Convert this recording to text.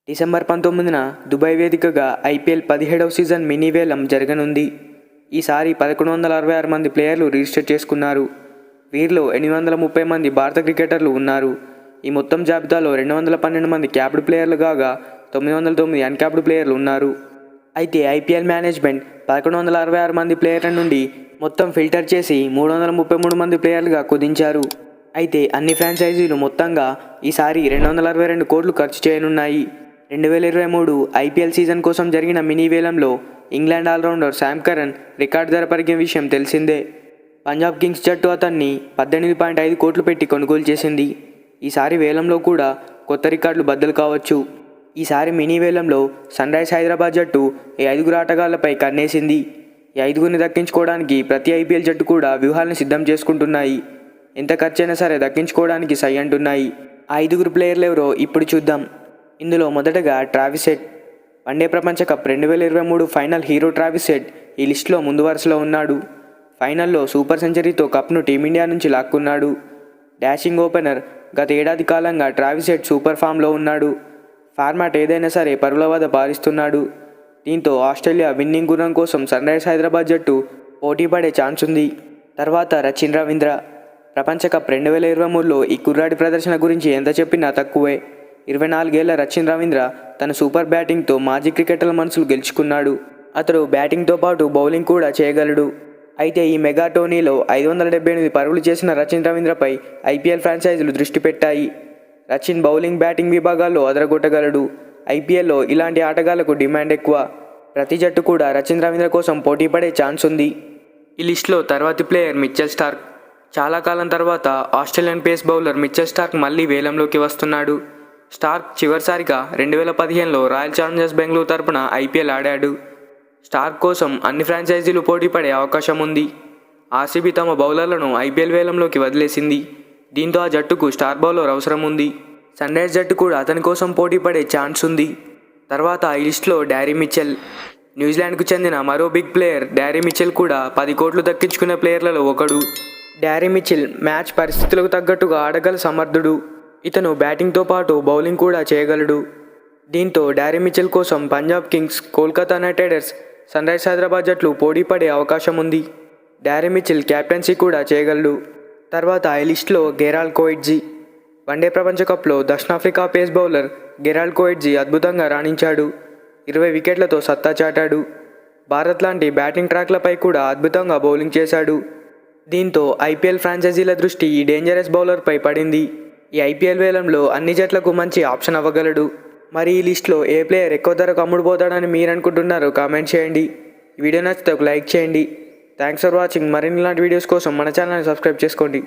December 19న Dubai వేదికగా IPL 17వ season mini వేలం జరగనుంది. ఈసారి 1166 మంది ప్లేయర్లు రిజిస్టర్ చేసుకున్నారు. వీరిలో 830 మంది భారత క్రికెటర్లు ఉన్నారు. ఈ మొత్తం జాబితాలో 212 మంది క్యాప్డ్ ప్లేయర్లు కాగా 909 అన్క్యాప్డ్ ప్లేయర్లు ఉన్నారు. అయితే ఐపీఎల్ మేనేజ్మెంట్ 1166 మంది ప్లేయర్ల నుండి మొత్తం ఫిల్టర్ చేసి 333 మంది ప్లేయర్లుగా కుదించారు. అయితే అన్ని ఫ్రాంచైజీలు మొత్తంగా ఈసారి 262 కోట్లు ఖర్చు చేయనున్నాయి. 2023 ఐపీఎల్ సీజన్ కోసం జరిగిన మినీ వేలంలో England allrounder Sam Curran record ధర పలికిన విషయం తెలిసిందే. పంజాబ్ కింగ్స్ జట్టు అతన్ని 18.5 కోట్లు పెట్టి కొనుగోలు చేసింది. ఈసారి వేలంలో కూడా కొత్త రికార్డులు బద్దలు కావచ్చు. ఈసారి మినీ వేలంలో సన్రైజ్ హైదరాబాద్ జట్టు ఈ 5 ఆటగాళ్లపై కన్నేసింది. ఈ 5 దక్కించుకోవడానికి ప్రతి ఐపీఎల్ జట్టు కూడా వ్యూహాలను సిద్ధం చేసుకుంటున్నాయి. ఎంత ఖర్చైనా సరే దక్కించుకోవడానికి సై అంటున్నాయి. ఆ 5 ప్లేయర్లు ఎవరో ఇప్పుడు చూద్దాం. ఇందులో మొదటగా ట్రావిస్ హెడ్. వన్డే ప్రపంచ cup 2023 final hero Travis head ఈ లిస్టులో ముందు వరుసలో ఉన్నాడు. ఫైనల్లో సూపర్ సెంచరీతో కప్ను టీమిండియా నుంచి లాక్కున్నాడు. Dashing opener. గత ఏడాది కాలంగా ట్రావిస్ హెడ్ సూపర్ ఫామ్లో ఉన్నాడు. ఫార్మాట్ ఏదైనా సరే పరుల వద్ద పారిస్తున్నాడు. దీంతో ఆస్ట్రేలియా విన్నింగ్ గుర్రం కోసం సన్రైజ్ హైదరాబాద్ జట్టు పోటీ పడే ఛాన్స్ ఉంది. తర్వాత రచిన్ రవీంద్ర. ప్రపంచ కప్ 2023లో ఈ కుర్రాడి ప్రదర్శన గురించి ఎంత చెప్పినా తక్కువే. 24 ఏళ్ల రచిన్ రవీంద్ర తన సూపర్ బ్యాటింగ్తో మాజీ క్రికెటర్ల మనసులు గెలుచుకున్నాడు. అతడు బ్యాటింగ్తో పాటు బౌలింగ్ కూడా చేయగలడు. అయితే ఈ మెగా టోర్నీలో 578 పరుగులు చేసిన రచిన్ రవీంద్రపై ఐపీఎల్ ఫ్రాంచైజీలు దృష్టి పెట్టాయి. రచిన్ బౌలింగ్, బ్యాటింగ్ విభాగాల్లో అదరగొట్టగలడు. ఐపీఎల్లో ఇలాంటి ఆటగాళ్లకు డిమాండ్ ఎక్కువ. ప్రతి జట్టు కూడా రచిన్ రవీంద్ర కోసం పోటీ పడే ఛాన్స్ ఉంది. ఈ లిస్టులో తర్వాతి ప్లేయర్ మిచెల్ స్టార్క్. చాలా కాలం తర్వాత Australian pace bowler Mitchell Starc మళ్లీ వేలంలోకి వస్తున్నాడు. స్టార్క్ చివరిసారిగా 2015లో రాయల్ ఛాలెంజర్స్ బెంగళూరు తరపున ఐపీఎల్ ఆడాడు. స్టార్క్ కోసం అన్ని ఫ్రాంచైజీలు పోటీ పడే అవకాశం ఉంది. ఆర్సీబీ తమ బౌలర్లను ఐపీఎల్ వేలంలోకి వదిలేసింది. దీంతో ఆ జట్టుకు స్టార్ బౌలర్ అవసరం ఉంది. సన్రైజ్ జట్టు కూడా అతని కోసం పోటీ పడే ఛాన్స్ ఉంది. తర్వాత ఈ లిస్టులో డ్యారీ మిచెల్. న్యూజిలాండ్కు చెందిన మరో బిగ్ ప్లేయర్ డ్యారీ మిచెల్ కూడా 10 కోట్లు దక్కించుకునే ప్లేయర్లలో ఒకడు. డ్యారీ మిచెల్ మ్యాచ్ పరిస్థితులకు తగ్గట్టుగా ఆడగల సమర్థుడు. ఇతను బ్యాటింగ్తో పాటు బౌలింగ్ కూడా చేయగలడు. దీంతో డ్యారీ మిచెల్ కోసం Punjab Kings, Kolkata night riders, sunrise Hyderabad జట్లు పోటీ పడే అవకాశం ఉంది. డ్యారీ మిచెల్ క్యాప్టెన్సీ కూడా చేయగలడు. తర్వాత ఈ లిస్టులో గెరాల్డ్ కోయిట్జీ. వన్డే ప్రపంచ కప్లో దక్షిణాఫ్రికా పేస్ బౌలర్ గెరాల్డ్ కోయిట్జీ అద్భుతంగా రాణించాడు. 20 వికెట్లతో సత్తా చాటాడు. భారత్ లాంటి బ్యాటింగ్ ట్రాక్లపై కూడా అద్భుతంగా బౌలింగ్ చేశాడు. దీంతో ఐపీఎల్ ఫ్రాంచైజీల దృష్టి ఈ డేంజరస్ బౌలర్పై పడింది. ఈ ఐపీఎల్ వేలంలో అన్ని జట్లకు మంచి ఆప్షన్ అవ్వగలడు. మరి ఈ లిస్టులో ఏ ప్లేయర్ ఎక్కువ ధరకు అమ్ముడుపోతాడని మీరు అనుకుంటున్నారో కామెంట్ చేయండి. ఈ వీడియో నచ్చితే ఒక లైక్ చేయండి. Thanks for watching. మరిన్ని ఇలాంటి వీడియోస్ కోసం మన ఛానల్ని సబ్స్క్రైబ్ చేసుకోండి.